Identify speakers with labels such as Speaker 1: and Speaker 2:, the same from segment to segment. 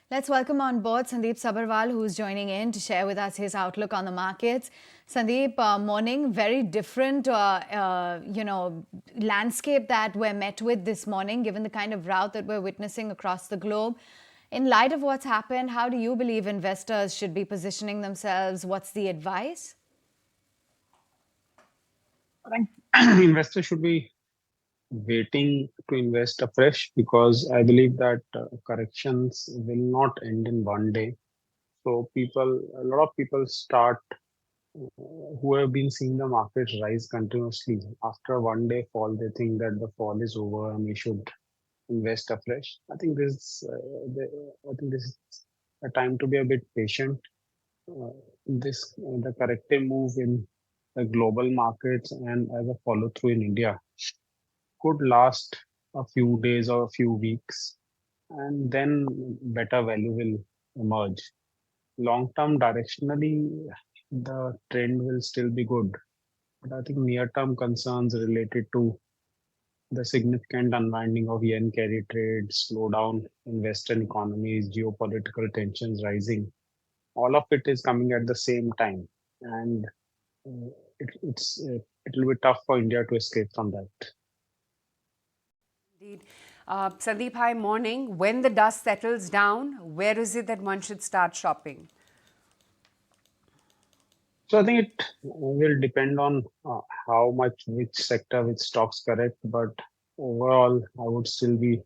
Speaker 1: Let's welcome on board Sandip Sabharwal, who's joining in to share with us his outlook on the markets. Sandeep, morning, very different, landscape that we're met with this morning, given the kind of rout that we're witnessing across the globe. In light of what's happened, how do you believe investors should be positioning themselves? What's the advice?
Speaker 2: I think investors should be waiting to invest afresh because I believe that corrections will not end in one day. So a lot of people start who have been seeing the market rise continuously. After one day fall, they think that the fall is over and we should invest afresh. I think this is a time to be a bit patient. The corrective move in the global markets and as a follow through in India could last a few days or a few weeks, and then better value will emerge. Long term, directionally, the trend will still be good. But I think near term concerns related to the significant unwinding of yen carry trade, slowdown in Western economies, geopolitical tensions rising, all of it is coming at the same time. And it will be tough for India to escape from that.
Speaker 3: Indeed. Sandeep, hi, morning. When the dust settles down, where is it that one should start shopping?
Speaker 2: So I think it will depend on how much which sector, which stocks correct. But overall, I would still be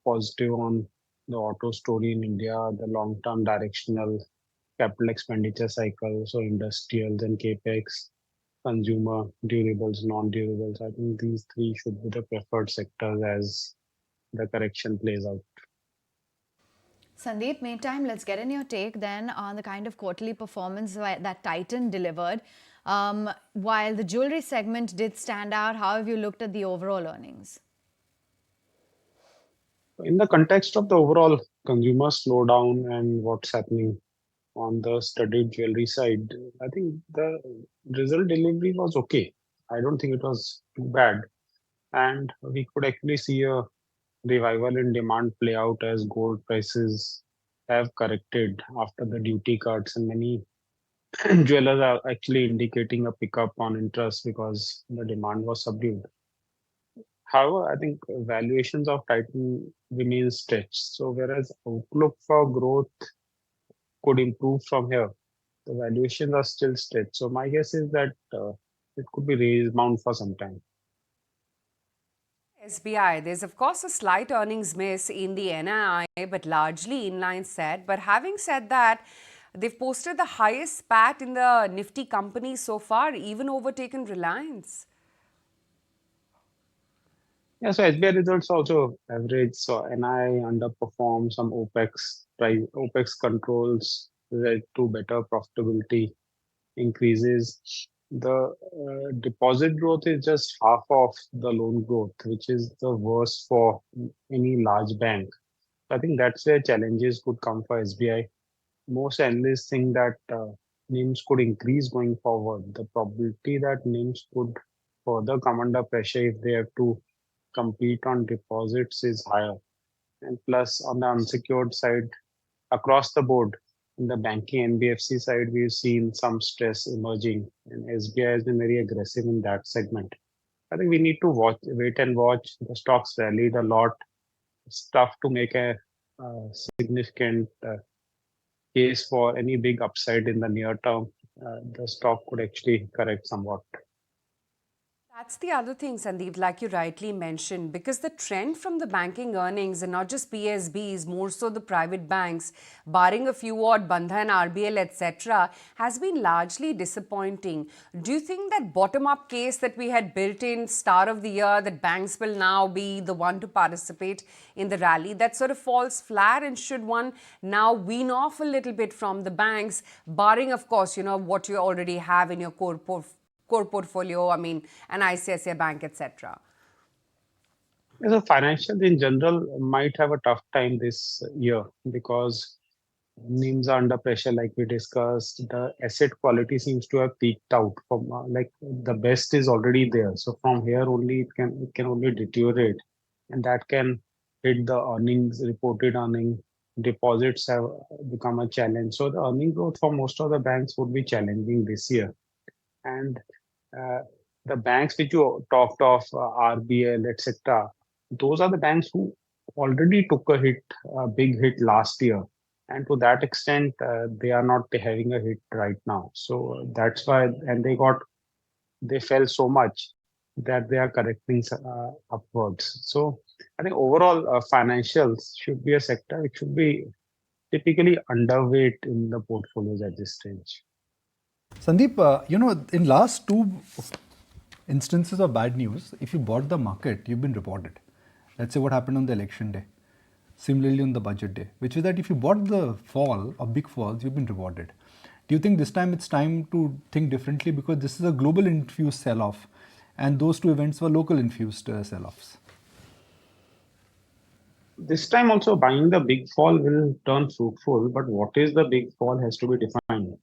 Speaker 2: positive on the auto story in India, the long-term directional capital expenditure cycle, so industrials and capex, consumer durables, non-durables. I think these three should be the preferred sectors as the correction plays out.
Speaker 1: Sandeep, meantime, let's get in your take then on the kind of quarterly performance that Titan delivered. While the jewelry segment did stand out, how have you looked at the overall earnings?
Speaker 2: In the context of the overall consumer slowdown and what's happening on the studded jewelry side, I think the result delivery was okay. I don't think it was too bad. And we could actually see a revival in demand play out as gold prices have corrected after the duty cuts, and many jewelers are actually indicating a pickup on interest because the demand was subdued. However, I think valuations of Titan remain stretched. So whereas outlook for growth could improve from here, the valuations are still stretched. So my guess is that it could be range bound for some time.
Speaker 3: SBI, there's of course a slight earnings miss in the NII, but largely inline set. But having said that, they've posted the highest PAT in the Nifty company so far, even overtaken Reliance.
Speaker 2: Yeah, so SBI results also average. So NI underperform some OPEX controls led to better profitability increases. The deposit growth is just half of the loan growth, which is the worst for any large bank. I think that's where challenges could come for SBI. Most analysts think that NIMs could increase going forward. The probability that NIMs could further come under pressure if they have to compete on deposits is higher. And plus, on the unsecured side, across the board, in the banking NBFC side, we've seen some stress emerging, and SBI has been very aggressive in that segment. I think we need to wait and watch. The stocks rallied a lot. It's tough to make a significant case for any big upside in the near term. The stock could actually correct somewhat.
Speaker 3: That's the other thing, Sandeep, like you rightly mentioned, because the trend from the banking earnings and not just PSBs, more so the private banks, barring a few odd Bandhan, RBL, etc., has been largely disappointing. Do you think that bottom-up case that we had built in start of the year, that banks will now be the one to participate in the rally, that sort of falls flat, and should one now wean off a little bit from the banks, barring, of course, what you already have in your core portfolio, I mean, an ICICI Bank, etc.?
Speaker 2: So financials in general might have a tough time this year because NIMs are under pressure, like we discussed. The asset quality seems to have peaked out. From like the best is already there. So from here only it can only deteriorate, and that can hit the earnings reported earning deposits have become a challenge. So the earning growth for most of the banks would be challenging this year. And uh, the banks which you talked of, RBL, etc., those are the banks who already took a big hit last year. And to that extent, they are not having a hit right now. So that's why, and they fell so much that they are correcting upwards. So I think overall, financials should be a sector which should be typically underweight in the portfolios at this stage.
Speaker 4: Sandeep, in last two instances of bad news, if you bought the market, you've been rewarded. Let's say what happened on the election day. Similarly on the budget day, which is that if you bought the fall or big falls, you've been rewarded. Do you think this time it's time to think differently because this is a global infused sell-off and those two events were local infused sell-offs?
Speaker 2: This time also buying the big fall will turn fruitful, but what is the big fall has to be defined.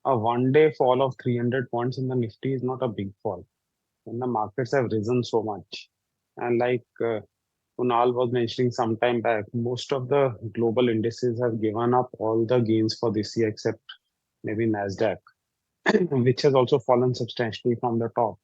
Speaker 2: A 1 day fall of 300 points in the Nifty is not a big fall when the markets have risen so much. And like Kunal was mentioning some time back, most of the global indices have given up all the gains for this year except maybe Nasdaq, which has also fallen substantially from the top.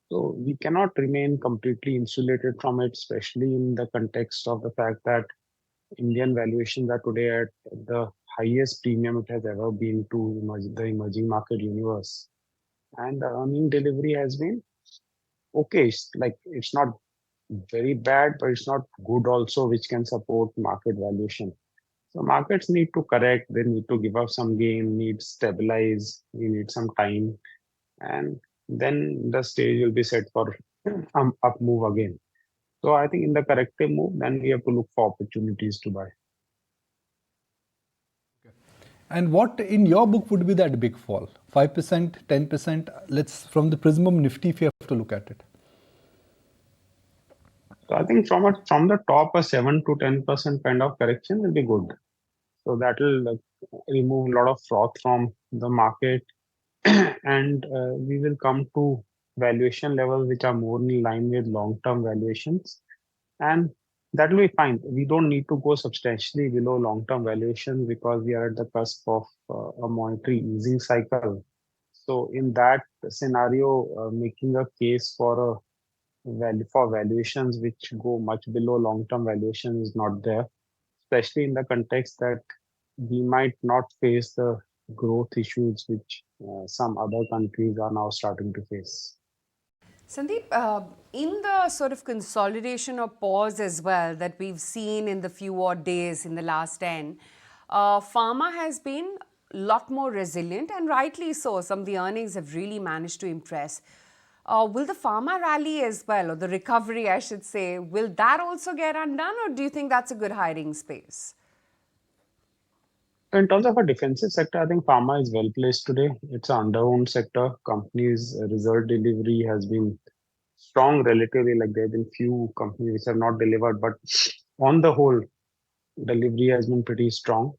Speaker 2: So we cannot remain completely insulated from it, especially in the context of the fact that Indian valuations are today at the highest premium it has ever been to the emerging market universe. And the earning delivery has been okay. Like it's not very bad, but it's not good also, which can support market valuation. So markets need to correct, they need to give up some gain, need stabilize, we need some time, and then the stage will be set for up move again. So I think in the corrective move, then we have to look for opportunities to buy.
Speaker 4: And what in your book would be that big fall? 5%, 10%? Let's, from the prism of Nifty, if you have to look at it.
Speaker 2: So I think from the top, a 7 to 10% kind of correction will be good. So that will remove a lot of froth from the market, and we will come to valuation levels which are more in line with long-term valuations, and that will be fine. We don't need to go substantially below long-term valuation because we are at the cusp of a monetary easing cycle. So in that scenario, making a case for a value for valuations which go much below long-term valuation is not there, especially in the context that we might not face the growth issues which some other countries are now starting to face.
Speaker 3: Sandeep, in the sort of consolidation or pause as well that we've seen in the few odd days in the last 10, pharma has been a lot more resilient and rightly so. Some of the earnings have really managed to impress. Will the pharma rally as well, or the recovery, I should say, will that also get undone, or do you think that's a good hiding space?
Speaker 2: So in terms of a defensive sector, I think pharma is well placed today. It's an underowned sector. Companies' result delivery has been strong relatively. Like there have been few companies which have not delivered, but on the whole, delivery has been pretty strong.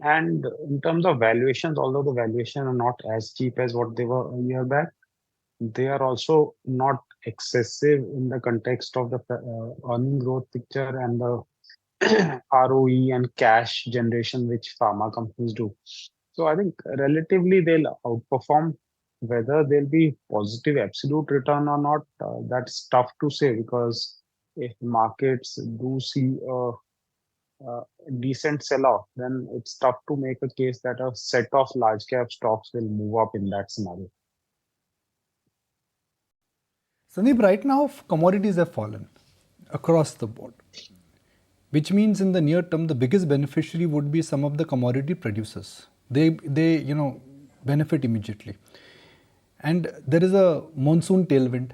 Speaker 2: And in terms of valuations, although the valuation are not as cheap as what they were a year back, they are also not excessive in the context of the earning growth picture and the ROE and cash generation which pharma companies do. So I think relatively they'll outperform. Whether there'll be positive absolute return or not, that's tough to say because if markets do see a decent sell-off, then it's tough to make a case that a set of large cap stocks will move up in that scenario.
Speaker 4: Sandeep, right now commodities have fallen across the board, which means in the near term the biggest beneficiary would be some of the commodity producers. They benefit immediately. And there is a monsoon tailwind.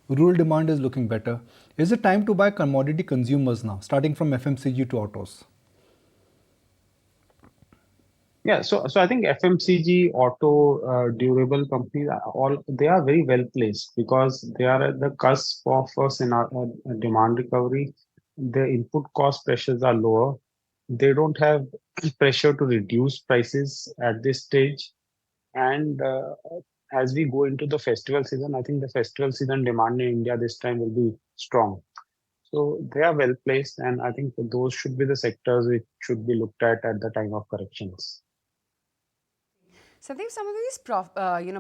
Speaker 4: Rural demand is looking better. Is it time to buy commodity consumers now, starting from FMCG to autos?
Speaker 2: Yeah, so I think FMCG, auto, durable companies, all they are very well placed because they are at the cusp of a demand recovery. Their input cost pressures are lower. They don't have pressure to reduce prices at this stage. And as we go into the festival season, I think the festival season demand in India this time will be strong. So they are well placed, and I think those should be the sectors which should be looked at the time of corrections.
Speaker 3: So I think some of these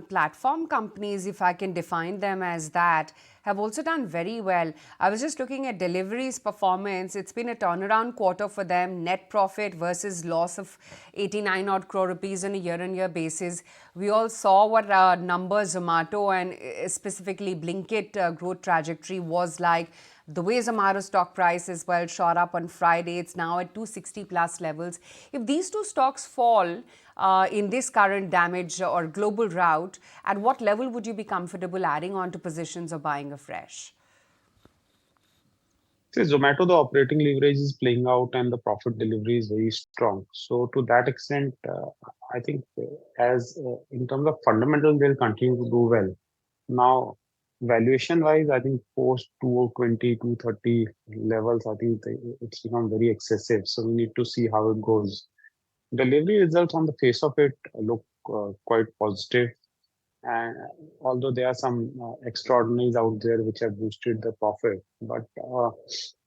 Speaker 3: platform companies, if I can define them as that, have also done very well. I was just looking at deliveries performance. It's been a turnaround quarter for them. Net profit versus loss of 89 odd crore rupees on a year-on-year basis. We all saw what numbers Zomato and specifically Blinkit growth trajectory was like. The way Zomato stock price as well shot up on Friday, it's now at 260 plus levels. If these two stocks fall in this current damage or global rout, at what level would you be comfortable adding on to positions or buying afresh?
Speaker 2: See, Zomato, the operating leverage is playing out and the profit delivery is very strong. So to that extent, I think as in terms of fundamentals, they'll continue to do well. Now, valuation wise, I think post 2020, 230 levels, I think it's become very excessive. So we need to see how it goes. Delivery results on the face of it look quite positive. And although there are some extraordinaries out there which have boosted the profit, but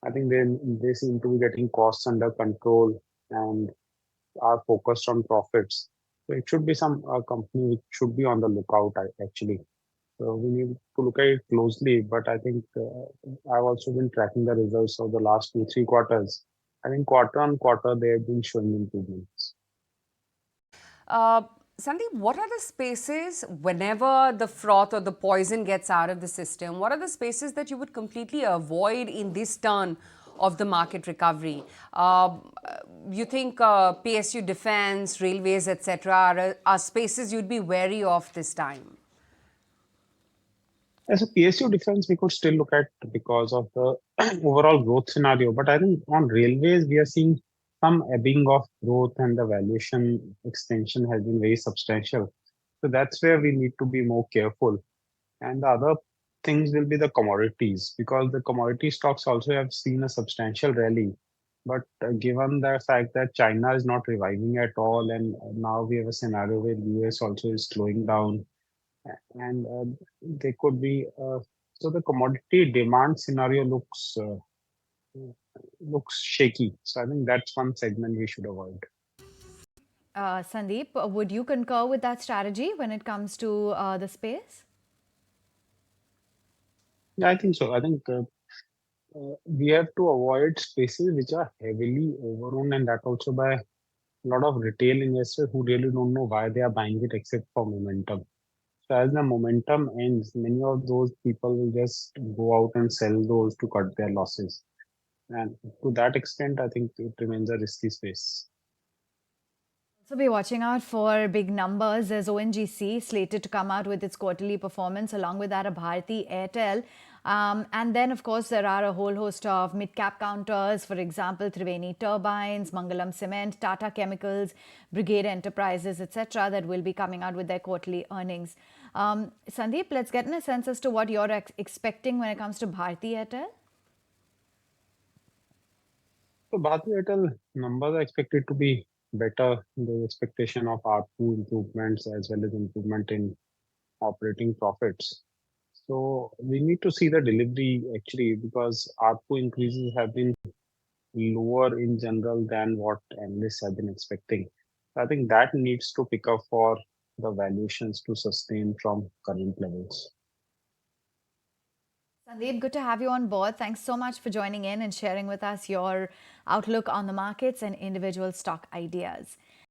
Speaker 2: I think they seem to be getting costs under control and are focused on profits. So it should be some company which should be on the lookout actually. So we need to look at it closely. But I think I've also been tracking the results of the last 2-3 quarters. I think quarter on quarter they have been showing improvements.
Speaker 3: Uh, Sandeep, what are the spaces whenever the froth or the poison gets out of the system? What are the spaces that you would completely avoid in this turn of the market recovery? You think PSU defense, railways, etc., are spaces you'd be wary of this time?
Speaker 2: As a PSU defense, we could still look at because of the overall growth scenario. But I think on railways, we are seeing some ebbing of growth and the valuation extension has been very substantial. So that's where we need to be more careful. And the other things will be the commodities because the commodity stocks also have seen a substantial rally. But given the fact that China is not reviving at all, and now we have a scenario where US also is slowing down, and they could be so the commodity demand scenario looks shaky. So I think that's one segment we should avoid.
Speaker 1: Sandeep, would you concur with that strategy when it comes to the space?
Speaker 2: Yeah, I think so. I think we have to avoid spaces which are heavily overowned, and that also by a lot of retail investors who really don't know why they are buying it except for momentum. So as the momentum ends, many of those people will just go out and sell those to cut their losses. And to that extent, I think it remains a risky space.
Speaker 1: So be watching out for big numbers. There's ONGC slated to come out with its quarterly performance, along with that of Bharti Airtel. And then, of course, there are a whole host of mid-cap counters, for example, Triveni Turbines, Mangalam Cement, Tata Chemicals, Brigade Enterprises, etc., that will be coming out with their quarterly earnings. Sandeep, let's get in a sense as to what you're expecting when it comes to Bharti Airtel.
Speaker 2: So Bharti Airtel numbers are expected to be better. The expectation of ARPU improvements as well as improvement in operating profits. So we need to see the delivery actually because ARPU increases have been lower in general than what analysts have been expecting. I think that needs to pick up for the valuations to sustain from current levels.
Speaker 1: Sandeep, good to have you on board. Thanks so much for joining in and sharing with us your outlook on the markets and individual stock ideas.